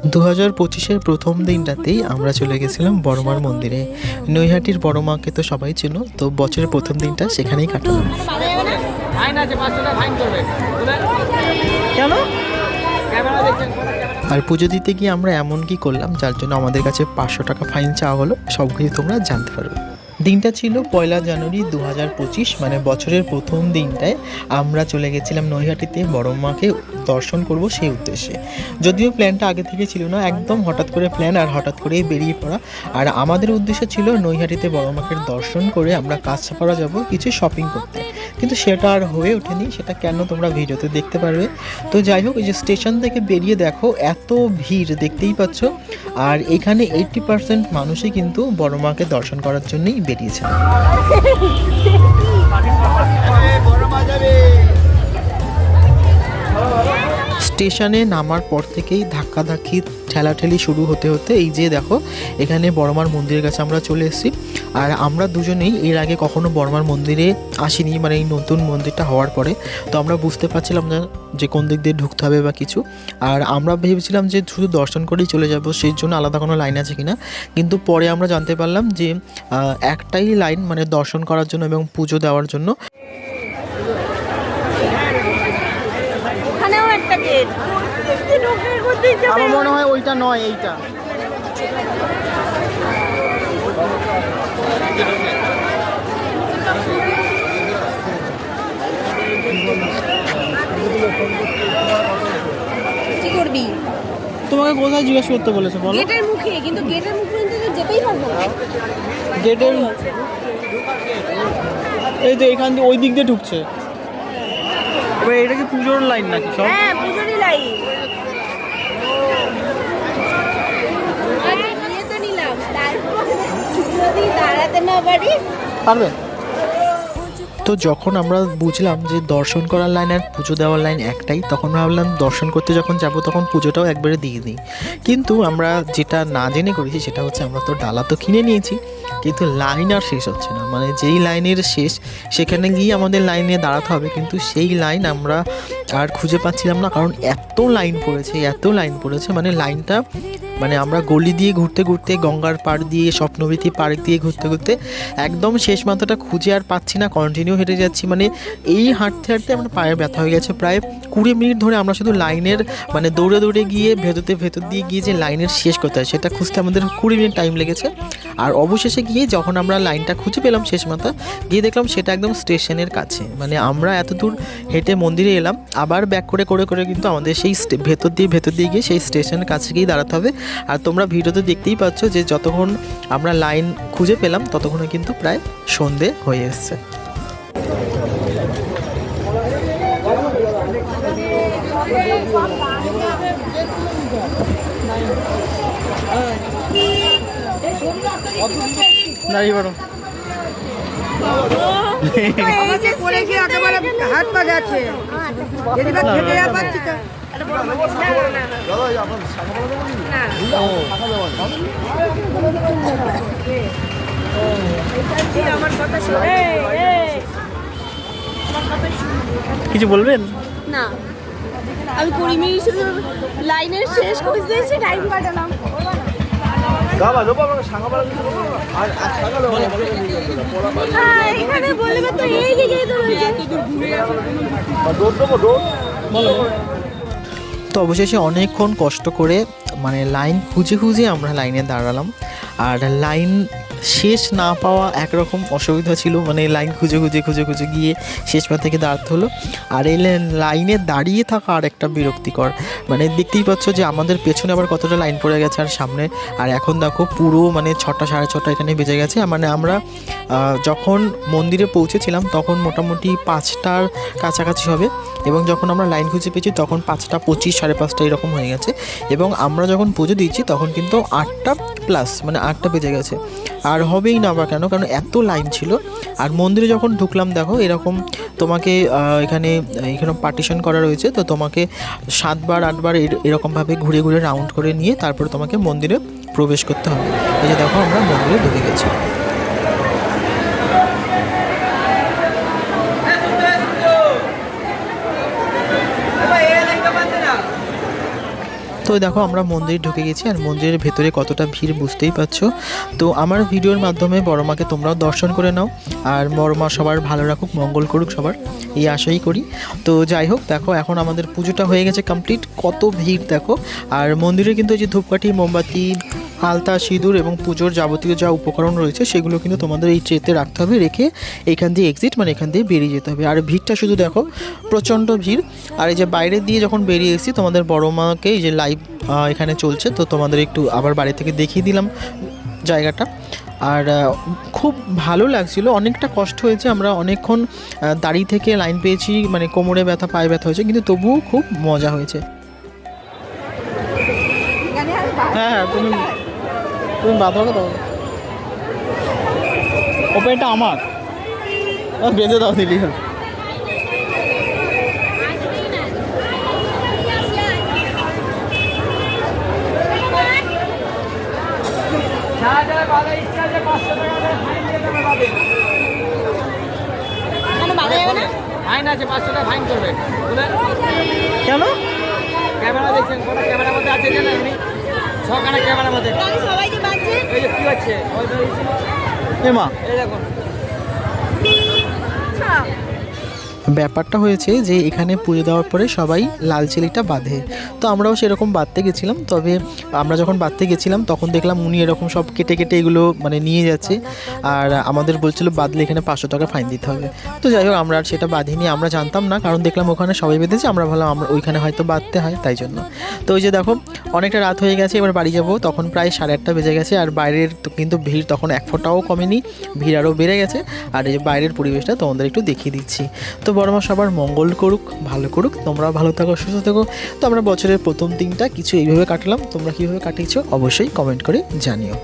2025-এর প্রথম দিনটাতেই আমরা চলে গেছিলাম বড়মার মন্দিরে। নৈহাটির বড়মাকে তো সবাই চেনো, তো বছরের প্রথম দিনটা সেখানেই কাটালাম। কেন? আর পুজো দিতে গিয়ে আমরা এমন কি করলাম যার জন্য আমাদের কাছে 500 টাকা ফাইন চাওয়া হলো, সব কিছু তোমরা জানতে পারবে। দিনটা ছিল 1 জানুয়ারি 2025, মানে বছরের প্রথম দিনটায় আমরা চলে গেছিলাম নৈহাটিতে বড়মাকে দর্শন করব সেই উদ্দেশ্যে। যদিও প্ল্যানটা আগে থেকে ছিল না, একদম হঠাৎ করে প্ল্যান আর হঠাৎ করেই বেরিয়ে পড়া। আর আমাদের উদ্দেশ্য ছিল নৈহাটিতে বড়মাকে দর্শন করে আমরা কাঁচরাপাড়া যাব কিছু শপিং করতে, কিন্তু সেটা আর হয়ে ওঠেনি। সেটা কেন তোমরা ভিডিওতে দেখতে পারবে। তো যাই হোক, এই যে স্টেশন থেকে বেরিয়ে দেখো এত ভিড় দেখতেই পাচ্ছ, আর এখানে 80% মানুষই কিন্তু বড়মাকে দর্শন করার জন্যই বেরিয়েছে। স্টেশনে নামার পর থেকেই ধাক্কাধাক্কি ঠেলাঠেলি শুরু হতে হতে এই যে দেখো এখানে বড়মার মন্দিরের কাছে আমরা চলে এসেছি। আর আমরা দুজনেই এর আগে কখনো বড়মার মন্দিরে আসিনি, মানে এই নতুন মন্দিরটা হওয়ার পরে। তো আমরা বুঝতে পারছিলাম না যে কোন দিক দিয়ে ঢুকতে হবে বা কিছু। আর আমরা ভেবেছিলাম যে শুধু দর্শন করেই চলে যাব, সেই জন্য আলাদা কোনো লাইন আছে কিনা। কিন্তু পরে আমরা জানতে পারলাম যে একটাই লাইন, মানে দর্শন করার জন্য এবং পুজো দেওয়ার জন্য। আমার মনে হয় ওইটা নয়, এইটা। কি করবি? তোমাকে কোথায় জিজ্ঞেস করতে বলেছে বলো? গেটের মুখে, কিন্তু গেটের মুখ পর্যন্ত তো যেতেই পারবো না। গেটের এই তো এখান দিয়ে ওই দিক দিয়ে ঢুকছে। এবার এটা কি পুজোর লাইন নাকি সব? হ্যাঁ, পুজোরই লাইন। তো নিলাম, তারপর যদি দাঁড়াতে না পারি পারবে। তো যখন আমরা বুঝলাম যে দর্শন করার লাইন আর পুজো দেওয়ার লাইন একটাই, তখন ভাবলাম দর্শন করতে যখন যাব তখন পুজোটাও একবারে দিয়ে দিই। কিন্তু আমরা যেটা না জেনে করেছি সেটা হচ্ছে আমরা তো ডালা তো কিনে নিয়েছি, কিন্তু লাইন আর শেষ হচ্ছে না। মানে যেই লাইনের শেষ সেখানে গিয়ে আমাদের লাইনে দাঁড়াতে হবে, কিন্তু সেই লাইন আমরা আর খুঁজে পাচ্ছিলাম না, কারণ এত লাইন পড়েছে মানে লাইনটা, মানে আমরা গলি দিয়ে ঘুরতে ঘুরতে, গঙ্গার পাড় দিয়ে, স্বপ্নবীথি পার্ক দিয়ে ঘুরতে ঘুরতে একদম শেষ মাথাটা খুঁজে আর পাচ্ছি না, কন্টিনিউ হেঁটে যাচ্ছি। মানে এই হাঁটতে হাঁটতে আমার পায়ে ব্যথা হয়ে গেছে। প্রায় 20 মিনিট ধরে আমরা শুধু লাইনের, মানে দৌড়ে দৌড়ে গিয়ে ভেতর দিয়ে গিয়ে যে লাইনের শেষ করতে হয় সেটা খুঁজতে আমাদের 20 মিনিট টাইম লেগেছে। আর অবশেষে গিয়ে যখন আমরা লাইনটা খুঁজে পেলাম শেষ মাথা, গিয়ে দেখলাম সেটা একদম স্টেশনের কাছে। মানে আমরা এত দূর হেঁটে মন্দিরে এলাম, আবার ব্যাক করে কিন্তু আমাদের সেই ভেতর দিয়ে গিয়ে সেই স্টেশনের কাছে গিয়ে দাঁড়াতে হবে। আর তোমরা ভিডিওতে দেখতেই পাচ্ছ যে যতক্ষণ আমরা লাইন খুঁজে পেলাম ততক্ষণে কিন্তু প্রায় সন্ধে হয়ে এসছে। দাঁড়িয়ে পড়ো। হাত পা গেছে। কিছু বলবেন না, আমি 20 মিনিট শুধু লাইনের শেষ খুঁজতে এসে টাইম কাটালাম। এখানে বলবে তো এই দিকেই তো তো অবশেষে অনেকক্ষণ কষ্ট করে মানে লাইন খুঁজে আমরা লাইনে দাঁড়ালাম। আর লাইন শেষ না পাওয়া একরকম অসুবিধা ছিল, মানে লাইন খুঁজে গিয়ে শেষ পা থেকে দাঁড়াতে হলো। আর এই লাইনে দাঁড়িয়ে থাকা আর একটা বিরক্তিকর, মানে দেখতেই পাচ্ছ যে আমাদের পেছনে আবার কতটা লাইন পড়ে গেছে আর সামনে। আর এখন দেখো পুরো মানে 6টা সাড়ে 6টা এখানে বেজে গেছে। মানে আমরা যখন মন্দিরে পৌঁছেছিলাম তখন মোটামুটি 5টার কাছাকাছি হবে, এবং যখন আমরা লাইন খুঁজে পেয়েছি তখন 5টা 25, সাড়ে 5টা এরকম হয়ে গেছে। এবং আমরা যখন পুজো দিচ্ছি তখন কিন্তু 8টা প্লাস, মানে 8টা বেজে গেছে। আর হবেই না বা কেন, কারণ এত লাইন ছিল। আর মন্দিরে যখন ঢুকলাম দেখো এরকম তোমাকে এখানে পার্টিশন করা রয়েছে, তো তোমাকে 7বার 8বার এরকমভাবে ঘুরে রাউন্ড করে নিয়ে তারপর তোমাকে মন্দিরে প্রবেশ করতে হবে। এই যে দেখো আমরা মন্দিরে ঢুকে গেছি। তো তো দেখো আমরা মন্দির ঢুকে গেছি, আর মন্দিরের ভেতরে কতটা ভিড় বুঝতেই পারছো। তো আমার ভিডিওর মাধ্যমে বড় মাকে তোমরাও দর্শন করে নাও, আর বড় মা সবার ভালো রাখুক, মঙ্গল করুক সবার, এই আশাই করি। তো যাই হোক, দেখো এখন আমাদের পুজোটা হয়ে গেছে কমপ্লিট, কত ভিড় দেখো। আর মন্দিরে কিন্তু এই যে ধূপকাঠি, মোমবাতি, আলতা, সিঁদুর এবং পুজোর যাবতীয় যা উপকরণ রয়েছে সেগুলো কিন্তু তোমাদের এই ট্রেতে রাখতে হবে, রেখে এখান দিয়ে এক্সিট মানে এখান দিয়ে বেরিয়ে যেতে হবে। আর ভিড়টা শুধু দেখো, প্রচণ্ড ভিড়। আর এই যে বাইরে দিয়ে যখন বেরিয়ে এসেছি, তোমাদের বড় মাকে এই যে লাইভ এখানে চলছে, তো তোমাদের একটু আবার বাড়ি থেকে দেখিয়ে দিলাম জায়গাটা। আর খুব ভালো লাগছিল, অনেকটা কষ্ট হয়েছে, আমরা অনেকক্ষণ দাঁড়িয়ে থেকে লাইন পেয়েছি, মানে কোমরে ব্যথা, পায়ে ব্যথা হয়েছে, কিন্তু তবুও খুব মজা হয়েছে। হ্যাঁ হ্যাঁ, তুমি বাঁধো তো, ওপেনটা আমার, বেঁধে দাও দিলি। ফাইন আছে, 500 টাকা ফাইন করবে। কেন? ক্যামেরা দেখছেন, কোটা ক্যামেরার মধ্যে আছে জানেন আপনি? 6খানা ক্যামেরার মধ্যে। সবাই যে বাজছে এই যে কি হচ্ছে, ওই এমা এই দেখুন। ব্যাপারটা হয়েছে যে এখানে পুজো দেওয়ার পরে সবাই লাল চেলিটা বাঁধে, তো আমরাও সেরকম বাঁধতে গেছিলাম। তবে আমরা যখন বাঁধতে গেছিলাম তখন দেখলাম উনি এরকম সব কেটে কেটে এগুলো মানে নিয়ে যাচ্ছে, আর আমাদের বলছিল বাঁধলে এখানে 500 টাকা ফাইন দিতে হবে। তো যাই হোক, আমরা আর সেটা বাঁধিনি, আমরা জানতাম না, কারণ দেখলাম ওখানে সবাই বেঁধেছে, আমরা ভাবলাম আমরা ওইখানে হয়তো বাঁধতে হয়, তাই জন্য। তো ওই যে দেখো, অনেকটা রাত হয়ে গেছে, এবার বাড়ি যাব, তখন প্রায় 8:30 বেজে গেছে। আর বাইরের তো কিন্তু ভিড় তখন 1 ফোঁটাও কমেনি, ভিড় আরও বেড়ে গেছে। আর এই যে বাইরের পরিবেশটা তোমাদের একটু দেখিয়ে দিচ্ছি। তো বড় মা সবার মঙ্গল করুক, ভালো করুক, তোমরাও ভালো থাকো, সুস্থ থাকো। তো আমরা বছরের প্রথম দিনটা কিছু এইভাবে কাটালাম, তোমরা কীভাবে কাটিয়েছো অবশ্যই কমেন্ট করে জানিও।